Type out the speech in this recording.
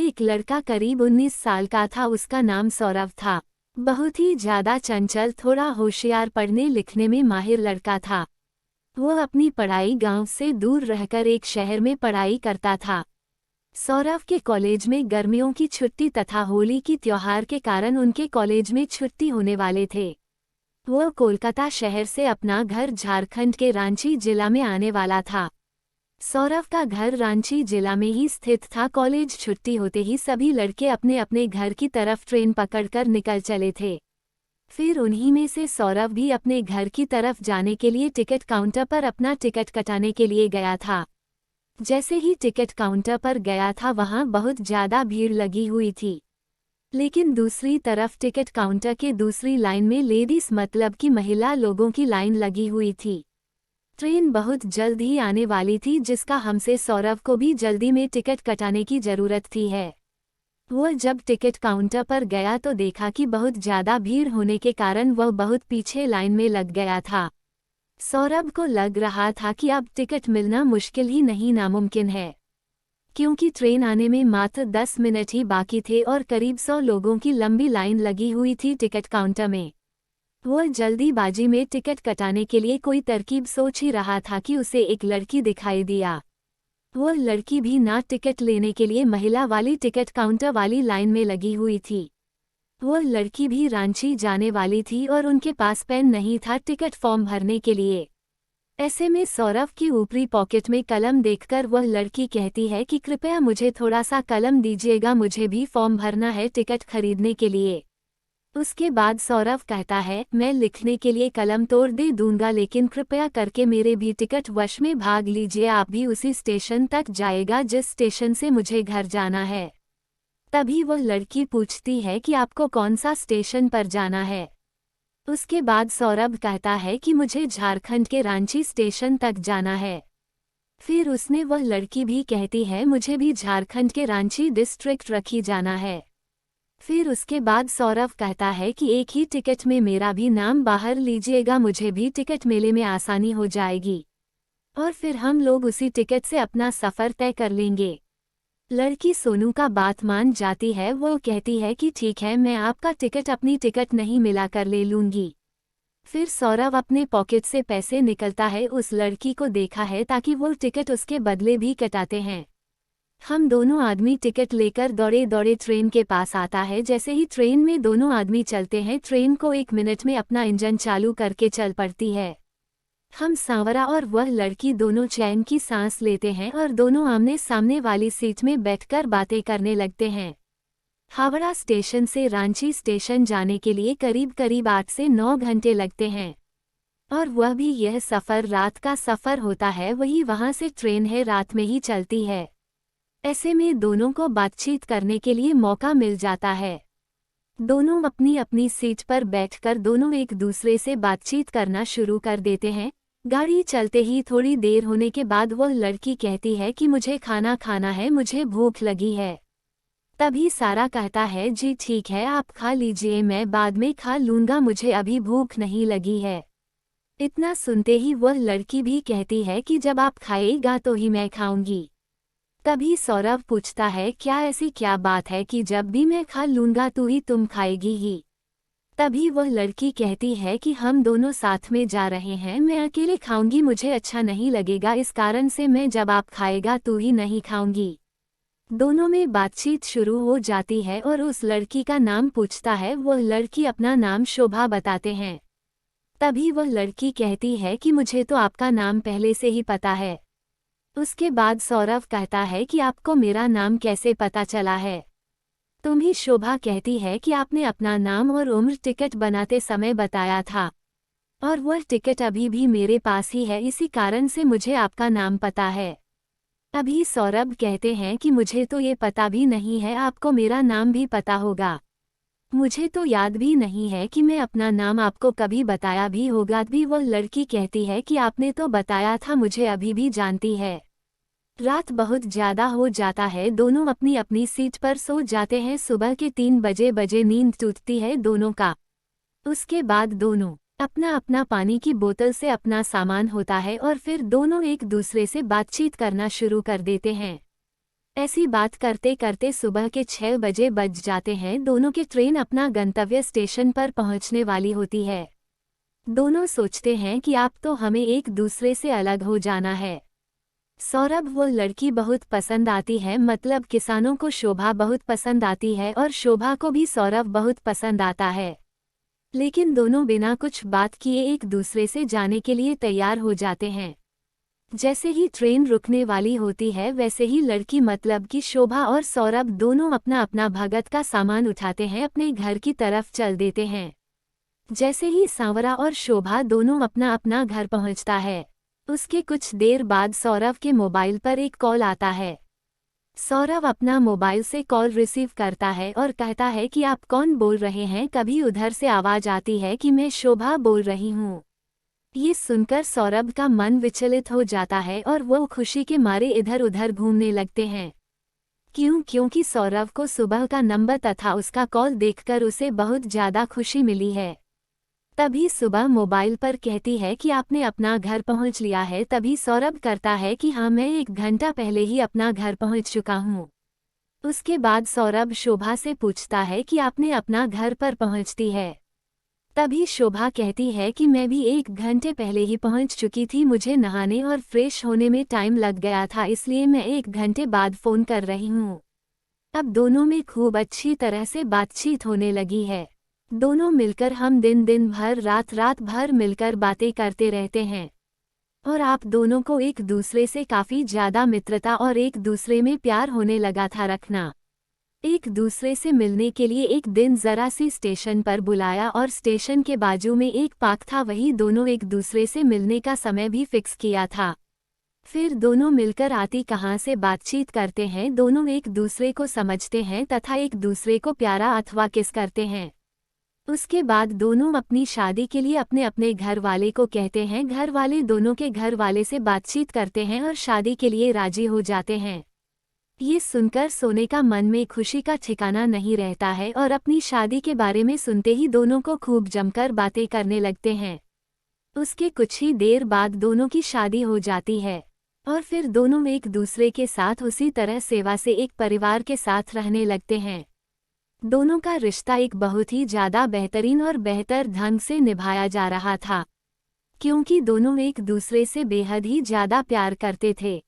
एक लड़का करीब 19 साल का था। उसका नाम सौरभ था। बहुत ही ज्यादा चंचल, थोड़ा होशियार, पढ़ने लिखने में माहिर लड़का था। वो अपनी पढ़ाई गांव से दूर रहकर एक शहर में पढ़ाई करता था। सौरभ के कॉलेज में गर्मियों की छुट्टी तथा होली की त्योहार के कारण उनके कॉलेज में छुट्टी होने वाले थे। वो कोलकाता शहर से अपना घर झारखंड के रांची जिला में आने वाला था। सौरभ का घर रांची जिला में ही स्थित था। कॉलेज छुट्टी होते ही सभी लड़के अपने अपने घर की तरफ ट्रेन पकड़कर निकल चले थे। फिर उन्हीं में से सौरभ भी अपने घर की तरफ जाने के लिए टिकट काउंटर पर अपना टिकट कटाने के लिए गया था। जैसे ही टिकट काउंटर पर गया था, वहां बहुत ज्यादा भीड़ लगी हुई थी। लेकिन दूसरी तरफ टिकट काउंटर के दूसरी लाइन में लेडीज मतलब कि महिला लोगों की लाइन लगी हुई थी। ट्रेन बहुत जल्द ही आने वाली थी, जिसका हमसे सौरभ को भी जल्दी में टिकट कटाने की जरूरत थी है। वो जब टिकट काउंटर पर गया तो देखा कि बहुत ज्यादा भीड़ होने के कारण वह बहुत पीछे लाइन में लग गया था। सौरभ को लग रहा था कि अब टिकट मिलना मुश्किल ही नहीं, नामुमकिन है, क्योंकि ट्रेन आने में मात्र 10 मिनट ही बाकी थे और करीब 100 लोगों की लंबी लाइन लगी हुई थी टिकट काउंटर में। वो जल्दीबाजी में टिकट कटाने के लिए कोई तरकीब सोच ही रहा था कि उसे एक लड़की दिखाई दिया। वो लड़की भी ना टिकट लेने के लिए महिला वाली टिकट काउंटर वाली लाइन में लगी हुई थी। वो लड़की भी रांची जाने वाली थी और उनके पास पेन नहीं था टिकट फॉर्म भरने के लिए। ऐसे में सौरभ की ऊपरी पॉकेट में कलम देखकर वह लड़की कहती है कि कृपया मुझे थोड़ा सा कलम दीजिएगा, मुझे भी फॉर्म भरना है टिकट खरीदने के लिए। उसके बाद सौरभ कहता है, मैं लिखने के लिए कलम तोड़ दे दूंगा, लेकिन कृपया करके मेरे भी टिकट वश में भाग लीजिए। आप भी उसी स्टेशन तक जाएगा जिस स्टेशन से मुझे घर जाना है। तभी वह लड़की पूछती है कि आपको कौन सा स्टेशन पर जाना है। उसके बाद सौरभ कहता है कि मुझे झारखंड के रांची स्टेशन तक जाना है। फिर उसने वह लड़की भी कहती है, मुझे भी झारखंड के रांची डिस्ट्रिक्ट रखी जाना है। फिर उसके बाद सौरभ कहता है कि एक ही टिकट में मेरा भी नाम बाहर लीजिएगा, मुझे भी टिकट मेले में आसानी हो जाएगी और फिर हम लोग उसी टिकट से अपना सफ़र तय कर लेंगे। लड़की सोनू का बात मान जाती है। वो कहती है कि ठीक है, मैं आपका टिकट अपनी टिकट नहीं मिला कर ले लूंगी। फिर सौरभ अपने पॉकेट से पैसे निकलता है। उस लड़की को देखा है ताकि वो टिकट उसके बदले भी कटाते हैं। हम दोनों आदमी टिकट लेकर दौड़े दौड़े ट्रेन के पास आता है। जैसे ही ट्रेन में दोनों आदमी चलते हैं, ट्रेन को 1 मिनट में अपना इंजन चालू करके चल पड़ती है। हम सांवरा और वह लड़की दोनों चैन की सांस लेते हैं और दोनों आमने सामने वाली सीट में बैठकर बातें करने लगते हैं। हावड़ा स्टेशन से रांची स्टेशन जाने के लिए करीब करीब 8 से 9 घंटे लगते हैं और वह भी यह सफ़र रात का सफ़र होता है। वही वहां से ट्रेन है, रात में ही चलती है। ऐसे में दोनों को बातचीत करने के लिए मौका मिल जाता है। दोनों अपनी अपनी सीट पर बैठकर दोनों एक दूसरे से बातचीत करना शुरू कर देते हैं। गाड़ी चलते ही थोड़ी देर होने के बाद वह लड़की कहती है कि मुझे खाना खाना है, मुझे भूख लगी है। तभी सारा कहता है, जी ठीक है, आप खा लीजिए, मैं बाद में खा लूंगा, मुझे अभी भूख नहीं लगी है। इतना सुनते ही वह लड़की भी कहती है कि जब आप खाएगा तो ही मैं खाऊंगी। तभी सौरभ पूछता है, क्या ऐसी क्या बात है कि जब भी मैं खा लूंगा तो ही तुम खाएगी ही। तभी वह लड़की कहती है कि हम दोनों साथ में जा रहे हैं, मैं अकेले खाऊंगी मुझे अच्छा नहीं लगेगा, इस कारण से मैं जब आप खाएगा तो ही नहीं खाऊंगी। दोनों में बातचीत शुरू हो जाती है और उस लड़की का नाम पूछता है। वह लड़की अपना नाम शोभा बताते हैं। तभी वह लड़की कहती है कि मुझे तो आपका नाम पहले से ही पता है। उसके बाद सौरभ कहता है कि आपको मेरा नाम कैसे पता चला है। तुम्ही शोभा कहती है कि आपने अपना नाम और उम्र टिकट बनाते समय बताया था और वह टिकट अभी भी मेरे पास ही है, इसी कारण से मुझे आपका नाम पता है। अभी सौरभ कहते हैं कि मुझे तो ये पता भी नहीं है, आपको मेरा नाम भी पता होगा। मुझे तो याद भी नहीं है कि मैं अपना नाम आपको कभी बताया भी होगा। भी वह लड़की कहती है कि आपने तो बताया था, मुझे अभी भी जानती है। रात बहुत ज्यादा हो जाता है, दोनों अपनी अपनी सीट पर सो जाते हैं। सुबह के 3 बजे नींद टूटती है दोनों का। उसके बाद दोनों अपना अपना पानी की बोतल से अपना सामान होता है और फिर दोनों एक दूसरे से बातचीत करना शुरू कर देते हैं। ऐसी बात करते करते सुबह के 6 बजे बज जाते हैं। दोनों की ट्रेन अपना गंतव्य स्टेशन पर पहुंचने वाली होती है। दोनों सोचते हैं कि अब तो हमें एक दूसरे से अलग हो जाना है। सौरभ वो लड़की बहुत पसंद आती है, मतलब किसानों को शोभा बहुत पसंद आती है और शोभा को भी सौरभ बहुत पसंद आता है। लेकिन दोनों बिना कुछ बात किए एक दूसरे से जाने के लिए तैयार हो जाते हैं। जैसे ही ट्रेन रुकने वाली होती है वैसे ही लड़की मतलब कि शोभा और सौरभ दोनों अपना अपना भगत का सामान उठाते हैं, अपने घर की तरफ चल देते हैं। जैसे ही सांवरा और शोभा दोनों अपना अपना घर पहुंचता है, उसके कुछ देर बाद सौरभ के मोबाइल पर एक कॉल आता है। सौरभ अपना मोबाइल से कॉल रिसीव करता है और कहता है कि आप कौन बोल रहे हैं। कभी उधर से आवाज आती है कि मैं शोभा बोल रही हूँ। ये सुनकर सौरभ का मन विचलित हो जाता है और वो खुशी के मारे इधर उधर घूमने लगते हैं। क्योंकि सौरभ को सुबह का नंबर तथा उसका कॉल देखकर उसे बहुत ज़्यादा खुशी मिली है। तभी सुबह मोबाइल पर कहती है कि आपने अपना घर पहुंच लिया है। तभी सौरभ करता है कि हाँ, मैं 1 घंटा पहले ही अपना घर पहुंच चुका हूँ। उसके बाद सौरभ शोभा से पूछता है कि आपने अपना घर पर पहुंचती है। तभी शोभा कहती है कि मैं भी 1 घंटे पहले ही पहुंच चुकी थी। मुझे नहाने और फ्रेश होने में टाइम लग गया था, इसलिए मैं 1 घंटे बाद फ़ोन कर रही हूँ। अब दोनों में खूब अच्छी तरह से बातचीत होने लगी है। दोनों मिलकर हम दिन भर रात भर मिलकर बातें करते रहते हैं और आप दोनों को एक दूसरे से काफ़ी ज़्यादा मित्रता और एक दूसरे में प्यार होने लगा था रखना। एक दूसरे से मिलने के लिए एक दिन जरा सी स्टेशन पर बुलाया और स्टेशन के बाजू में एक पार्क था, वही दोनों एक दूसरे से मिलने का समय भी फिक्स किया था। फिर दोनों मिलकर आती कहाँ से बातचीत करते हैं, दोनों एक दूसरे को समझते हैं तथा एक दूसरे को प्यारा अथवा किस करते हैं। उसके बाद दोनों अपनी शादी के लिए अपने अपने घर वाले को कहते हैं। घर वाले दोनों के घर वाले से बातचीत करते हैं और शादी के लिए राजी हो जाते हैं। ये सुनकर सोने का मन में खुशी का ठिकाना नहीं रहता है और अपनी शादी के बारे में सुनते ही दोनों को खूब जमकर बातें करने लगते हैं। उसके कुछ ही देर बाद दोनों की शादी हो जाती है और फिर दोनों एक दूसरे के साथ उसी तरह सेवा से एक परिवार के साथ रहने लगते हैं। दोनों का रिश्ता एक बहुत ही ज़्यादा बेहतरीन और बेहतर ढंग से निभाया जा रहा था, क्योंकि दोनों एक दूसरे से बेहद ही ज़्यादा प्यार करते थे।